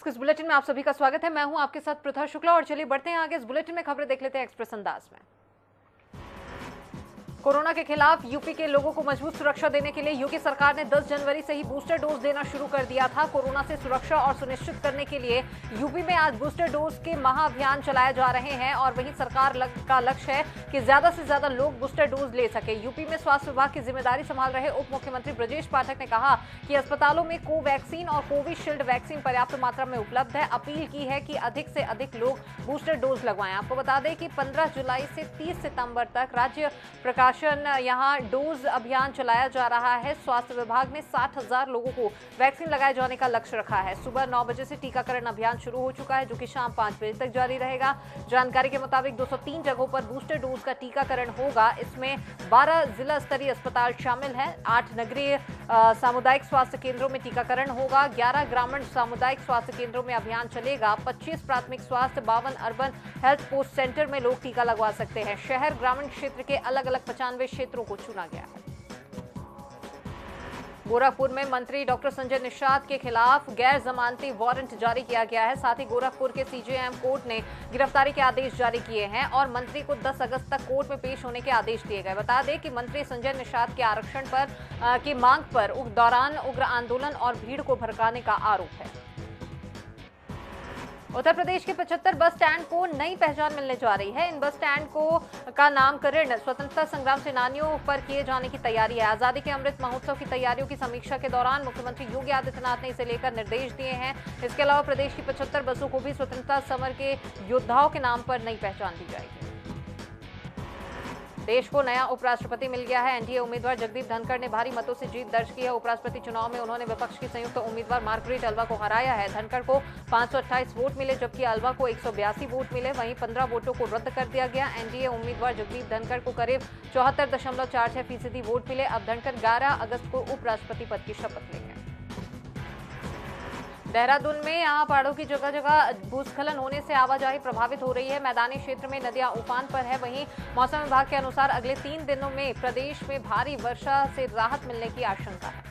इस बुलेटिन में आप सभी का स्वागत है। मैं हूं आपके साथ प्रथा शुक्ला और चलिए बढ़ते हैं आगे। इस बुलेटिन में खबरें देख लेते हैं एक्सप्रेस अंदाज में। कोरोना के खिलाफ यूपी के लोगों को मजबूत सुरक्षा देने के लिए यूपी सरकार ने 10 जनवरी से ही बूस्टर डोज देना शुरू कर दिया था। कोरोना से सुरक्षा और सुनिश्चित करने के लिए यूपी में आज बूस्टर डोज के महाअभियान चलाए जा रहे हैं और वहीं सरकार का लक्ष्य है कि ज्यादा से ज्यादा लोग बूस्टर डोज ले सके। यूपी में स्वास्थ्य विभाग की जिम्मेदारी संभाल रहे उप मुख्यमंत्री ब्रजेश पाठक ने कहा कि अस्पतालों में कोवैक्सीन और कोविशील्ड वैक्सीन पर्याप्त मात्रा में उपलब्ध है। अपील की है कि अधिक से अधिक लोग बूस्टर डोज लगवाएं। आपको बता दें कि 15 जुलाई से 30 सितंबर तक राज्य प्रकाशन यहां डोज अभियान चलाया जा रहा है। स्वास्थ्य विभाग ने 60,000 लोगों को वैक्सीन लगाए जाने का लक्ष्य रखा है। सुबह 9 बजे से टीकाकरण अभियान शुरू हो चुका है, जो कि शाम 5 बजे तक जारी रहेगा। जानकारी के मुताबिक 203 जगहों पर बूस्टर डोज का टीकाकरण होगा। इसमें 12 जिला स्तरीय अस्पताल शामिल हैं। 8 नगरीय सामुदायिक स्वास्थ्य केंद्रों में टीकाकरण होगा। 11 ग्रामीण सामुदायिक स्वास्थ्य केंद्रों में अभियान चलेगा। 25 प्राथमिक स्वास्थ्य, 52 अर्बन हेल्थ पोस्ट सेंटर में लोग टीका लगवा सकते हैं। शहर ग्रामीण क्षेत्र के अलग अलग 95 क्षेत्रों को चुना गया है। गोरखपुर में मंत्री डॉक्टर संजय निषाद के खिलाफ गैर जमानती वारंट जारी किया गया है। साथ ही गोरखपुर के सीजेएम कोर्ट ने गिरफ्तारी के आदेश जारी किए हैं और मंत्री को 10 अगस्त तक कोर्ट में पेश होने के आदेश दिए गए। बता दें कि मंत्री संजय निषाद के आरक्षण की मांग पर दौरान उग्र आंदोलन और भीड़ को भड़काने का आरोप है। उत्तर प्रदेश के 75 बस स्टैंड को नई पहचान मिलने जा रही है। इन बस स्टैंड का नामकरण स्वतंत्रता संग्राम सेनानियों पर किए जाने की तैयारी है। आजादी के अमृत महोत्सव की तैयारियों की समीक्षा के दौरान मुख्यमंत्री योगी आदित्यनाथ ने इसे लेकर निर्देश दिए हैं। इसके अलावा प्रदेश की 75 बसों को भी स्वतंत्रता समर के योद्धाओं के नाम पर नई पहचान दी जाएगी। देश को नया उपराष्ट्रपति मिल गया है। एनडीए उम्मीदवार जगदीप धनखड़ ने भारी मतों से जीत दर्ज की है। उपराष्ट्रपति चुनाव में उन्होंने विपक्ष की संयुक्त उम्मीदवार मार्गरेट अल्वा को हराया है। धनखड़ को 528 वोट मिले, जबकि अल्वा को 182 वोट मिले। वहीं 15 वोटों को रद्द कर दिया गया। एनडीए उम्मीदवार जगदीप धनखड़ को करीब 74.46% वोट मिले। अब धनखड़ 11 अगस्त को उपराष्ट्रपति पद की शपथ लेंगे। देहरादून में यहां पहाड़ों की जगह जगह भूस्खलन होने से आवाजाही प्रभावित हो रही है। मैदानी क्षेत्र में नदियां उफान पर है। वहीं मौसम विभाग के अनुसार अगले 3 दिनों में प्रदेश में भारी वर्षा से राहत मिलने की आशंका है।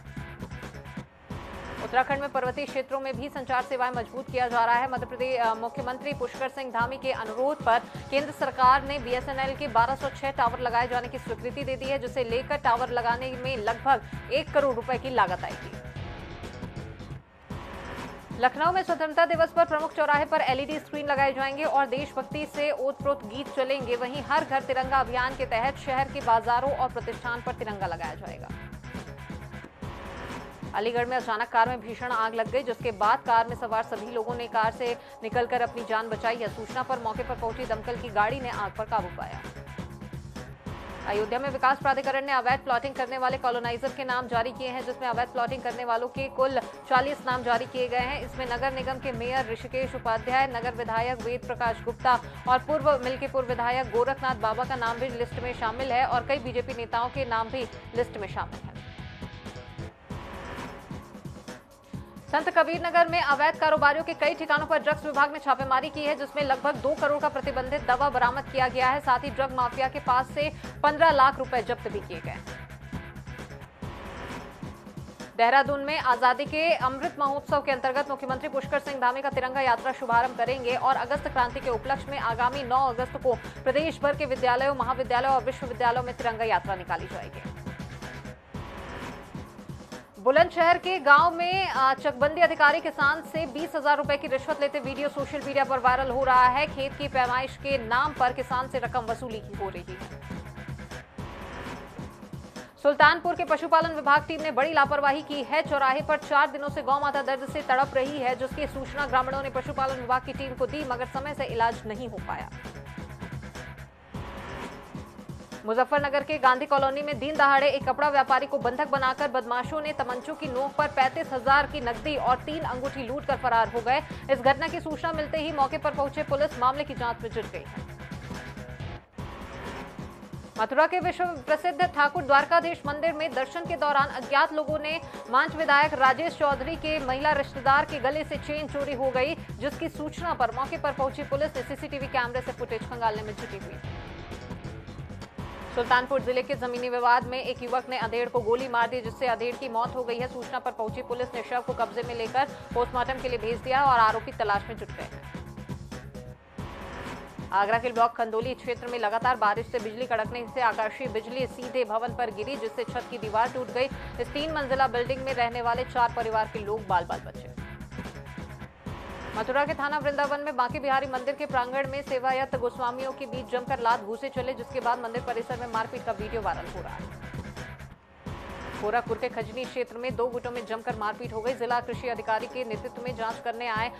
उत्तराखंड में पर्वतीय क्षेत्रों में भी संचार सेवाएं मजबूत किया जा रहा है। मध्य प्रदेश मुख्यमंत्री पुष्कर सिंह धामी के अनुरोध पर केंद्र सरकार ने बीएसएनएल के 1206 टावर लगाए जाने की स्वीकृति दे दी है, जिसे लेकर टावर लगाने में लगभग 1 करोड़ रुपए की लागत आएगी। लखनऊ में स्वतंत्रता दिवस पर प्रमुख चौराहे पर एलईडी स्क्रीन लगाए जाएंगे और देशभक्ति से ओतप्रोत गीत चलेंगे। वहीं हर घर तिरंगा अभियान के तहत शहर के बाजारों और प्रतिष्ठान पर तिरंगा लगाया जाएगा। अलीगढ़ में अचानक कार में भीषण आग लग गई, जिसके बाद कार में सवार सभी लोगों ने कार से निकलकर अपनी जान बचाई है। सूचना पर मौके पर पहुंची दमकल की गाड़ी ने आग पर काबू पाया। अयोध्या में विकास प्राधिकरण ने अवैध प्लॉटिंग करने वाले कॉलोनाइजर के नाम जारी किए हैं, जिसमें अवैध प्लॉटिंग करने वालों के कुल 40 नाम जारी किए गए हैं। इसमें नगर निगम के मेयर ऋषिकेश उपाध्याय, नगर विधायक वेद प्रकाश गुप्ता और पूर्व मिल्कीपुर विधायक गोरखनाथ बाबा का नाम भी लिस्ट में शामिल है और कई बीजेपी नेताओं के नाम भी लिस्ट में शामिल है। संत कबीर नगर में अवैध कारोबारियों के कई ठिकानों पर ड्रग्स विभाग ने छापेमारी की है, जिसमें लगभग 2 करोड़ का प्रतिबंधित दवा बरामद किया गया है। साथ ही ड्रग माफिया के पास से 15 लाख रुपए जब्त भी किए गए। देहरादून में आजादी के अमृत महोत्सव के अंतर्गत मुख्यमंत्री पुष्कर सिंह धामी का तिरंगा यात्रा शुभारंभ करेंगे और अगस्त क्रांति के उपलक्ष्य में आगामी 9 अगस्त को प्रदेश भर के विद्यालयों, महाविद्यालयों और विश्वविद्यालयों में तिरंगा यात्रा निकाली जाएगी। बुलंदशहर के गांव में चकबंदी अधिकारी किसान से 20,000 रुपए की रिश्वत लेते वीडियो सोशल मीडिया पर वायरल हो रहा है। खेत की पैमाइश के नाम पर किसान से रकम वसूली हो रही है। सुल्तानपुर के पशुपालन विभाग टीम ने बड़ी लापरवाही की है। चौराहे पर 4 दिनों से गौ माता दर्द से तड़प रही है, जिसकी सूचना ग्रामीणों ने पशुपालन विभाग की टीम को दी, मगर समय से इलाज नहीं हो पाया। मुजफ्फरनगर के गांधी कॉलोनी में दिन दहाड़े एक कपड़ा व्यापारी को बंधक बनाकर बदमाशों ने तमंचों की नोक पर 35,000 की नकदी और 3 अंगूठी लूटकर फरार हो गए। इस घटना की सूचना मिलते ही मौके पर पहुंचे पुलिस मामले की जांच में जुट गई है। मथुरा के विश्व प्रसिद्ध ठाकुर द्वारकाधीश मंदिर में दर्शन के दौरान अज्ञात लोगों ने मांझ विधायक राजेश चौधरी के महिला रिश्तेदार के गले से चेन चोरी हो गई, जिसकी सूचना पर मौके पर पहुंची पुलिस ने सीसीटीवी कैमरे से फुटेज खंगालने में जुटी हुई। सुल्तानपुर जिले के जमीनी विवाद में एक युवक ने अधेड़ को गोली मार दी, जिससे अधेड़ की मौत हो गई है। सूचना पर पहुंची पुलिस ने शव को कब्जे में लेकर पोस्टमार्टम के लिए भेज दिया और आरोपी तलाश में जुट गए हैं। आगरा के ब्लॉक खंदोली क्षेत्र में लगातार बारिश से बिजली कड़कने से आकाशीय बिजली सीधे भवन पर गिरी, जिससे छत की दीवार टूट गई। इस 3 मंजिला बिल्डिंग में रहने वाले 4 परिवार के लोग बाल बाल बचे। मथुरा के थाना वृंदावन में बांके बिहारी मंदिर के प्रांगण में सेवायत गोस्वामियों के बीच जमकर लात घूसे चले, जिसके बाद मंदिर परिसर में मारपीट का वीडियो वायरल हो रहा है। गोरखपुर के खजनी क्षेत्र में 2 गुटों में जमकर मारपीट हो गई। जिला कृषि अधिकारी के नेतृत्व में जांच करने आए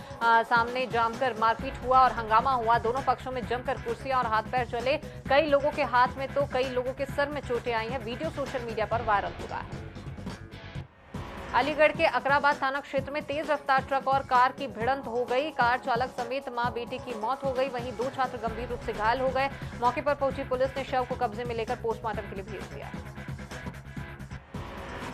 सामने जमकर मारपीट हुआ और हंगामा हुआ। दोनों पक्षों में जमकर कुर्सियां और हाथ पैर चले। कई लोगों के हाथ में तो कई लोगों के सर में चोटें आई हैं। वीडियो सोशल मीडिया पर वायरल हो रहा है। अलीगढ़ के अकराबाद थाना क्षेत्र में तेज रफ्तार ट्रक और कार की भिड़ंत हो गई। कार चालक समेत मां बेटी की मौत हो गई, वहीं 2 छात्र गंभीर रूप से घायल हो गए। मौके पर पहुंची पुलिस ने शव को कब्जे में लेकर पोस्टमार्टम के लिए भेज दिया।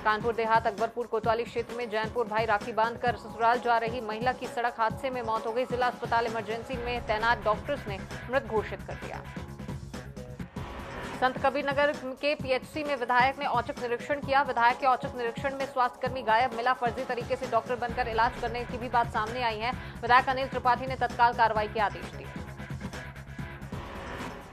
कानपुर देहात अकबरपुर कोतवाली क्षेत्र में जैनपुर भाई राखी बांधकर ससुराल जा रही महिला की सड़क हादसे में मौत हो गई। जिला अस्पताल इमरजेंसी में तैनात डॉक्टर्स ने मृत घोषित कर दिया। संत कबीर नगर के पीएचसी में विधायक ने औचक निरीक्षण किया। विधायक के औचक निरीक्षण में स्वास्थ्यकर्मी गायब मिला। फर्जी तरीके से डॉक्टर बनकर इलाज करने की भी बात सामने आई है। विधायक अनिल त्रिपाठी ने तत्काल कार्रवाई के आदेश दिए।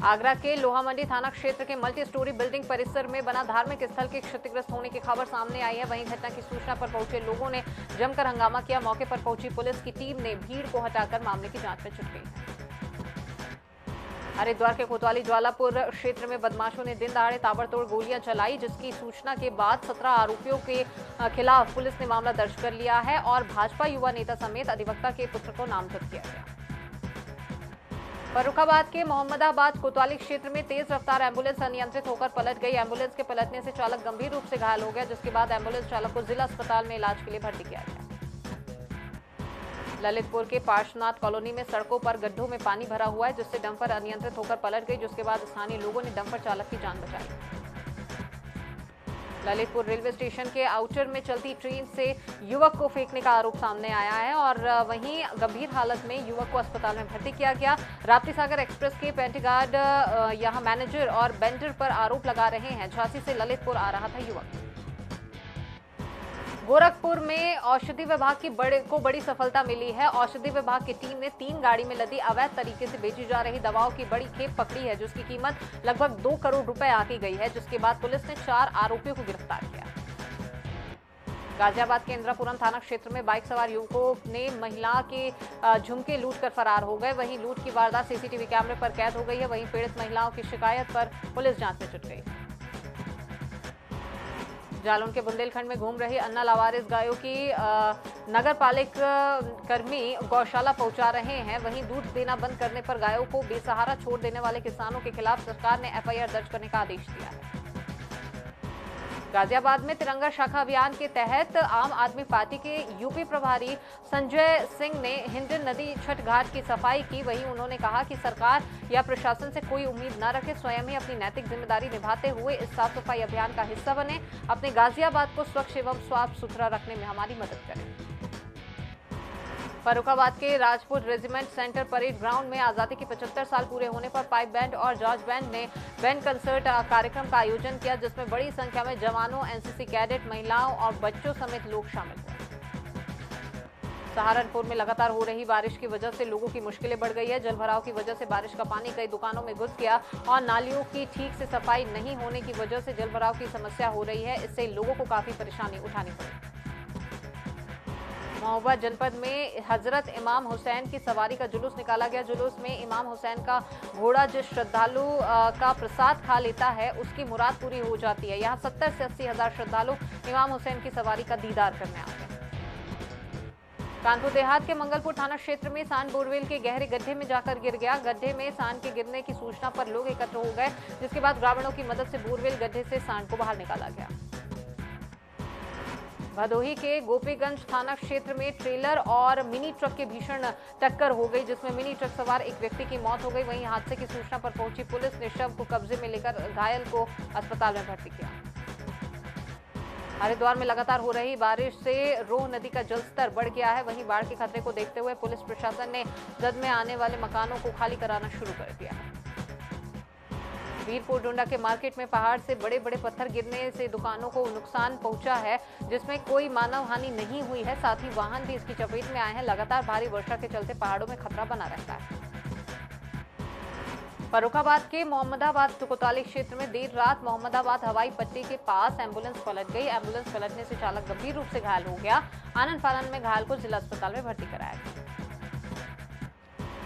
आगरा के लोहा मंडी थाना क्षेत्र के मल्टी स्टोरी बिल्डिंग परिसर में बना धार्मिक स्थल के क्षतिग्रस्त होने की खबर सामने आई है। वहीं घटना की सूचना पर पहुंचे लोगों ने जमकर हंगामा किया। मौके पर पहुंची पुलिस की टीम ने भीड़ को हटाकर मामले की जांच में जुट गई। हरिद्वार के कोतवाली ज्वालापुर क्षेत्र में बदमाशों ने दिन दहाड़े ताबड़तोड़ गोलियां चलाई, जिसकी सूचना के बाद 17 आरोपियों के खिलाफ पुलिस ने मामला दर्ज कर लिया है और भाजपा युवा नेता समेत अधिवक्ता के पुत्र को नामजद किया गया। फर्रुखाबाद के मोहम्मदाबाद कोतवाली क्षेत्र में तेज रफ्तार एम्बुलेंस अनियंत्रित होकर पलट गई। एम्बुलेंस के पलटने से चालक गंभीर रूप से घायल हो गया, जिसके बाद एम्बुलेंस चालक को जिला अस्पताल में इलाज के लिए भर्ती किया गया। ललितपुर के पार्श्वनाथ कॉलोनी में सड़कों पर गड्ढों में पानी भरा हुआ है, जिससे डंपर अनियंत्रित होकर पलट गई, जिसके बाद स्थानीय लोगों ने डंपर चालक की जान बचाई। ललितपुर रेलवे स्टेशन के आउटर में चलती ट्रेन से युवक को फेंकने का आरोप सामने आया है और वहीं गंभीर हालत में युवक को अस्पताल में भर्ती किया गया। राप्ती सागर एक्सप्रेस के पेंटीगार्ड यहां मैनेजर और बेंडर पर आरोप लगा रहे हैं। झांसी से ललितपुर आ रहा था युवक। गोरखपुर में औषधि विभाग को बड़ी सफलता मिली है। औषधि विभाग की टीम ने 3 गाड़ी में लदी अवैध तरीके से बेची जा रही दवाओं की बड़ी खेप पकड़ी है, जिसकी कीमत लगभग 2 करोड़ रुपए आकी गई है, जिसके बाद पुलिस ने 4 आरोपियों को गिरफ्तार किया। गाजियाबाद के इंद्रापुरम थाना क्षेत्र में बाइक सवार युवकों ने महिला के झुमके लूटकर फरार हो गए। वहीं लूट की वारदात सीसीटीवी कैमरे पर कैद हो गई है। वहीं पीड़ित महिलाओं की शिकायत पर पुलिस जांच में जुट गई। जालौन के बुंदेलखंड में घूम रही अन्ना लावारिस गायों की नगर पालिक कर्मी गौशाला पहुंचा रहे हैं। वहीं दूध देना बंद करने पर गायों को बेसहारा छोड़ देने वाले किसानों के खिलाफ सरकार ने एफआईआर दर्ज करने का आदेश दिया है। गाजियाबाद में तिरंगा शाखा अभियान के तहत आम आदमी पार्टी के यूपी प्रभारी संजय सिंह ने हिंडन नदी छठ घाट की सफाई की। वहीं उन्होंने कहा कि सरकार या प्रशासन से कोई उम्मीद न रखे, स्वयं ही अपनी नैतिक जिम्मेदारी निभाते हुए इस साफ सफाई अभियान का हिस्सा बने, अपने गाजियाबाद को स्वच्छ एवं साफ सुथरा रखने में हमारी मदद करें। फर्रुखाबाद के Rajpur regiment centre parade ground में आजादी के 75 साल पूरे होने पर पाइप बैंड और जॉर्ज बैंड ने बैंड कंसर्ट कार्यक्रम का आयोजन किया, जिसमें बड़ी संख्या में जवानों, एनसीसी कैडेट, महिलाओं और बच्चों समेत लोग शामिल हुए। सहारनपुर में लगातार हो रही बारिश की वजह से लोगों की मुश्किलें बढ़ गई है। जलभराव की वजह से बारिश का पानी कई दुकानों में घुस गया और नालियों की ठीक से सफाई नहीं होने की वजह से जलभराव की समस्या हो रही है। इससे लोगों को काफी परेशानी उठानी पड़ी। महोबा जनपद में हजरत इमाम हुसैन की सवारी का जुलूस निकाला गया। जुलूस में इमाम हुसैन का घोड़ा जिस श्रद्धालु का प्रसाद खा लेता है, उसकी मुराद पूरी हो जाती है। यहाँ 70 से 80 हजार श्रद्धालु इमाम हुसैन की सवारी का दीदार करने आते हैं। कानपुर देहात के मंगलपुर थाना क्षेत्र में सांड बोरवेल के गहरे गड्ढे में जाकर गिर गया। गड्ढे में सांड के गिरने की सूचना पर लोग एकत्र हो गए, जिसके बाद ग्रामीणों की मदद से बोरवेल गड्ढे से सांड को बाहर निकाला गया। भदोही के गोपीगंज थाना क्षेत्र में ट्रेलर और मिनी ट्रक के भीषण टक्कर हो गई, जिसमें मिनी ट्रक सवार एक व्यक्ति की मौत हो गई। वहीं हादसे की सूचना पर पहुंची पुलिस ने शव को कब्जे में लेकर घायल को अस्पताल में भर्ती किया। हरिद्वार में लगातार हो रही बारिश से रोह नदी का जलस्तर बढ़ गया है। वहीं बाढ़ के खतरे को देखते हुए पुलिस प्रशासन ने जद में आने वाले मकानों को खाली कराना शुरू कर दिया है। वीरपुर डोंडा के मार्केट में पहाड़ से बड़े बड़े पत्थर गिरने से दुकानों को नुकसान पहुंचा है, जिसमें कोई मानव हानि नहीं हुई है। साथ ही वाहन भी इसकी चपेट में आए हैं। लगातार भारी वर्षा के चलते पहाड़ों में खतरा बना रहता है। फर्रुखाबाद के मोहम्मदाबाद कोतवाली क्षेत्र में देर रात मोहम्मदाबाद हवाई पट्टी के पास एम्बुलेंस पलट गई। एम्बुलेंस पलटने से चालक गंभीर रूप से घायल हो गया। आनन फानन में घायल को जिला अस्पताल में भर्ती कराया गया।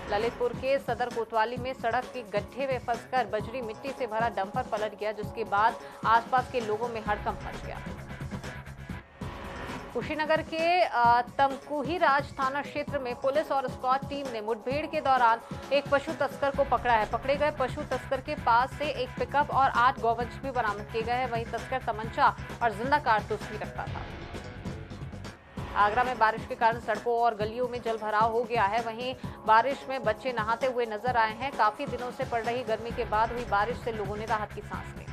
ललितपुर के सदर कोतवाली में सड़क के गड्ढे में फंसकर बजरी मिट्टी से भरा डंपर पलट गया, जिसके बाद आसपास के लोगों में हड़कंप मच गया। कुशीनगर के तमकुहीराज थाना क्षेत्र में पुलिस और स्क्वाड टीम ने मुठभेड़ के दौरान एक पशु तस्कर को पकड़ा है। पकड़े गए पशु तस्कर के पास से एक पिकअप और 8 गौवंश भी बरामद किए गए हैं। वहीं तस्कर तमंचा और जिंदा कारतूस भी रखता था। आगरा में बारिश के कारण सड़कों और गलियों में जल भराव हो गया है। वहीं बारिश में बच्चे नहाते हुए नजर आए हैं। काफी दिनों से पड़ रही गर्मी के बाद हुई बारिश से लोगों ने राहत की सांस ली।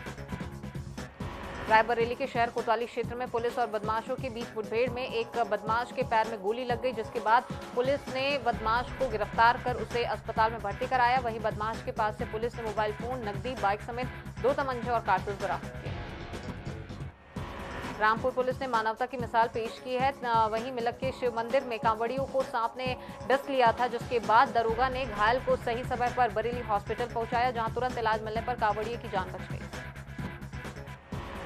रायबरेली के शहर कोतवाली क्षेत्र में पुलिस और बदमाशों के बीच मुठभेड़ में एक बदमाश के पैर में गोली लग गई, जिसके बाद पुलिस ने बदमाश को गिरफ्तार कर उसे अस्पताल में भर्ती कराया। वहीं बदमाश के पास से पुलिस ने मोबाइल फोन, नकदी, बाइक समेत 2 तमंचे और कारतूस बरामद किए। रामपुर पुलिस ने मानवता की मिसाल पेश की है। वहीं मिलक के शिव मंदिर में कांवड़ियों को सांप ने डस लिया था, जिसके बाद दरोगा ने घायल को सही समय पर बरेली हॉस्पिटल पहुंचाया, जहां तुरंत इलाज मिलने पर कांवड़िए की जान बच गई।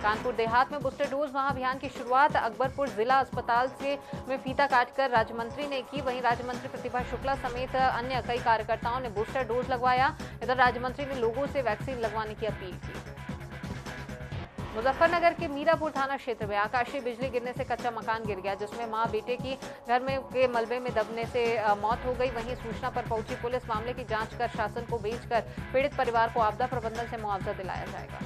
कानपुर देहात में बूस्टर डोज महाअभियान की शुरुआत अकबरपुर जिला अस्पताल से में फीता काटकर राज्य मंत्री ने की। वहीं राज्य मंत्री प्रतिभा शुक्ला समेत अन्य कई कार्यकर्ताओं ने बूस्टर डोज लगवाया। इधर राज्य मंत्री ने लोगों से वैक्सीन लगवाने की अपील की। मुजफ्फरनगर के मीरापुर थाना क्षेत्र में आकाशीय बिजली गिरने से कच्चा मकान गिर गया, जिसमें मां बेटे की घर में के मलबे में दबने से मौत हो गई। वहीं सूचना पर पहुंची पुलिस मामले की जांच कर शासन को भेजकर पीड़ित परिवार को आपदा प्रबंधन से मुआवजा दिलाया जाएगा।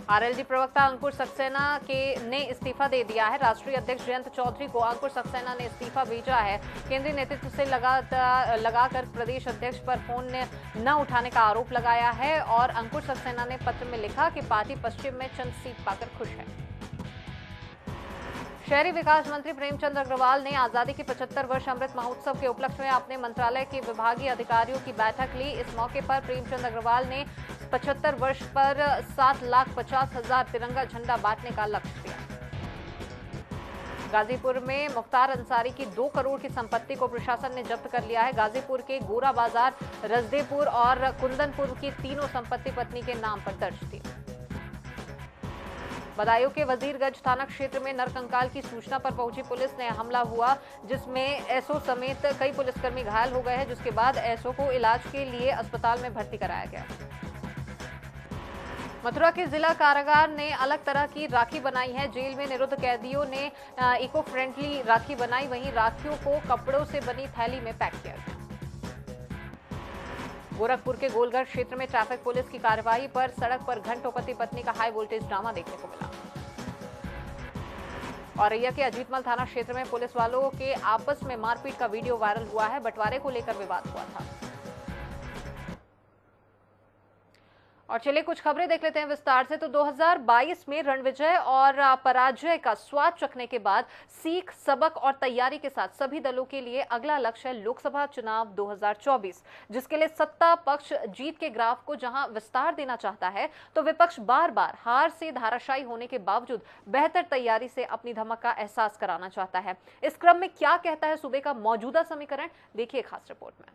आरएलडी प्रवक्ता अंकुर सक्सेना ने इस्तीफा दे दिया है। राष्ट्रीय अध्यक्ष जयंत चौधरी को अंकुर सक्सेना ने इस्तीफा भेजा है। केंद्रीय नेतृत्व से लगाकर प्रदेश अध्यक्ष पर फोन न उठाने का आरोप लगाया है और अंकुर सक्सेना ने पत्र में लिखा कि पार्टी पश्चिम में चंद सीट पाकर खुश है। शहरी विकास मंत्री प्रेमचंद अग्रवाल ने आजादी के 75 वर्ष अमृत महोत्सव के उपलक्ष्य में अपने मंत्रालय के विभागीय अधिकारियों की बैठक ली। इस मौके पर प्रेमचंद अग्रवाल ने 75 वर्ष पर 7,50,000 तिरंगा झंडा बांटने का लक्ष्य दिया। गाजीपुर में मुख्तार अंसारी की 2 करोड़ की संपत्ति को प्रशासन ने जब्त कर लिया है। गाजीपुर के गोरा बाजार, रजदेपुर और कुंदनपुर की तीनों संपत्ति पत्नी के नाम पर दर्ज थी। बदायूं के वजीरगंज थाना क्षेत्र में नरकंकाल की सूचना पर पहुंची पुलिस ने हमला हुआ, जिसमें एसओ समेत कई पुलिसकर्मी घायल हो गए हैं, जिसके बाद एसओ को इलाज के लिए अस्पताल में भर्ती कराया गया। मथुरा के जिला कारागार ने अलग तरह की राखी बनाई है। जेल में निरुद्ध कैदियों ने इको फ्रेंडली राखी बनाई। वहीं राखियों को कपड़ों से बनी थैली में पैक किया गया। गोरखपुर के गोलघर क्षेत्र में ट्रैफिक पुलिस की कार्रवाई पर सड़क पर घंटों पति पत्नी का हाई वोल्टेज ड्रामा देखने को मिला। औरैया के अजीतमल थाना क्षेत्र में पुलिस वालों के आपस में मारपीट का वीडियो वायरल हुआ है। बंटवारे को लेकर विवाद हुआ था। और चलिए कुछ खबरें देख लेते हैं विस्तार से। तो 2022 में रणविजय और पराजय का स्वाद चखने के बाद सीख, सबक और तैयारी के साथ सभी दलों के लिए अगला लक्ष्य है लोकसभा चुनाव 2024, जिसके लिए सत्ता पक्ष जीत के ग्राफ को जहां विस्तार देना चाहता है, तो विपक्ष बार बार हार से धाराशायी होने के बावजूद बेहतर तैयारी से अपनी धमक का एहसास कराना चाहता है। इस क्रम में क्या कहता है सूबे का मौजूदा समीकरण, देखिए खास रिपोर्ट में।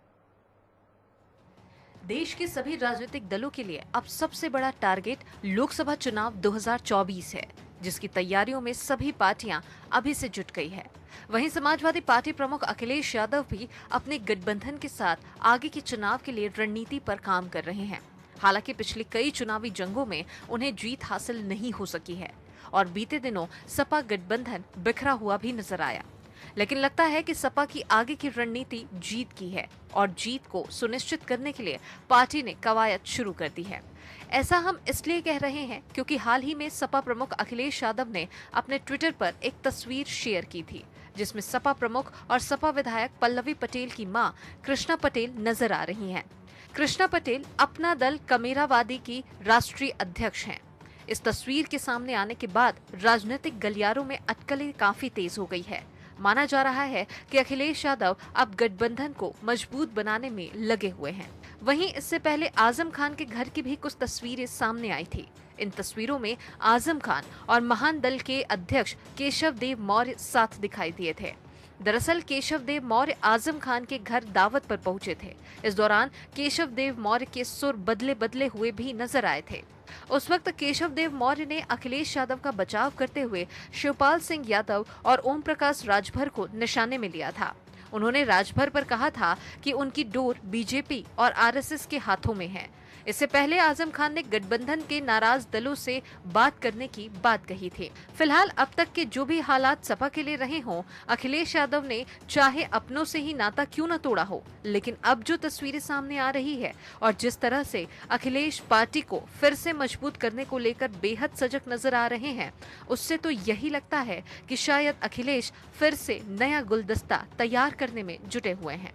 देश के सभी राजनीतिक दलों के लिए अब सबसे बड़ा टारगेट लोकसभा चुनाव 2024 है, जिसकी तैयारियों में सभी पार्टियां अभी से जुट गई है। वहीं समाजवादी पार्टी प्रमुख अखिलेश यादव भी अपने गठबंधन के साथ आगे के चुनाव के लिए रणनीति पर काम कर रहे हैं। हालांकि पिछली कई चुनावी जंगों में उन्हें जीत हासिल नहीं हो सकी है और बीते दिनों सपा गठबंधन बिखरा हुआ भी नजर आया। लेकिन लगता है कि सपा की आगे की रणनीति जीत की है और जीत को सुनिश्चित करने के लिए पार्टी ने कवायद शुरू कर दी है। ऐसा हम इसलिए कह रहे हैं क्योंकि हाल ही में सपा प्रमुख अखिलेश यादव ने अपने ट्विटर पर एक तस्वीर शेयर की थी, जिसमें सपा प्रमुख और सपा विधायक पल्लवी पटेल की मां कृष्णा पटेल नजर आ रही हैं। कृष्णा पटेल अपना दल कमेरावादी की राष्ट्रीय अध्यक्ष हैं। इस तस्वीर के सामने आने के बाद राजनीतिक गलियारों में अटकलें काफी तेज हो गई है। माना जा रहा है कि अखिलेश यादव अब गठबंधन को मजबूत बनाने में लगे हुए हैं। वहीं इससे पहले आजम खान के घर की भी कुछ तस्वीरें सामने आई थी। इन तस्वीरों में आजम खान और महान दल के अध्यक्ष केशव देव मौर्य साथ दिखाई दिए थे। दरअसल केशव देव मौर्य आजम खान के घर दावत पर पहुंचे थे। इस दौरान केशव देव मौर्य के सुर बदले बदले हुए भी नजर आए थे। उस वक्त केशव देव मौर्य ने अखिलेश यादव का बचाव करते हुए शिवपाल सिंह यादव और ओम प्रकाश राजभर को निशाने में लिया था। उन्होंने राजभर पर कहा था कि उनकी डोर बीजेपी और आरएसएस के हाथों में है। इससे पहले आजम खान ने गठबंधन के नाराज दलों से बात करने की बात कही थी। फिलहाल अब तक के जो भी हालात सपा के लिए रहे हों, अखिलेश यादव ने चाहे अपनों से ही नाता क्यों न तोड़ा हो, लेकिन अब जो तस्वीरें सामने आ रही है और जिस तरह से अखिलेश पार्टी को फिर से मजबूत करने को लेकर बेहद सजग नजर आ रहे हैं, उससे तो यही लगता है कि शायद अखिलेश फिर से नया गुलदस्ता तैयार करने में जुटे हुए हैं।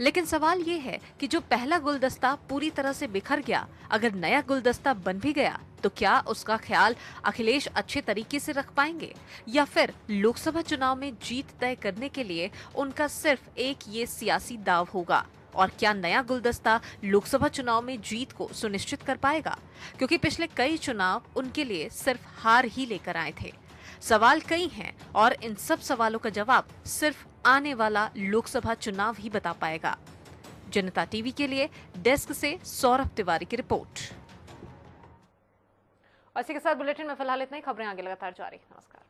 लेकिन सवाल ये है कि जो पहला गुलदस्ता पूरी तरह से बिखर गया, अगर नया गुलदस्ता बन भी गया तो क्या उसका ख्याल अखिलेश अच्छे तरीके से रख पाएंगे, या फिर लोकसभा चुनाव में जीत तय करने के लिए उनका सिर्फ एक ये सियासी दाव होगा? और क्या नया गुलदस्ता लोकसभा चुनाव में जीत को सुनिश्चित कर पाएगा? क्योंकि पिछले कई चुनाव उनके लिए सिर्फ हार ही लेकर आए थे। सवाल कई हैं और इन सब सवालों का जवाब सिर्फ आने वाला लोकसभा चुनाव ही बता पाएगा। जनता टीवी के लिए डेस्क से सौरभ तिवारी की रिपोर्ट। और इसी के साथ बुलेटिन में फिलहाल इतना ही। खबरें आगे लगातार जारी। नमस्कार।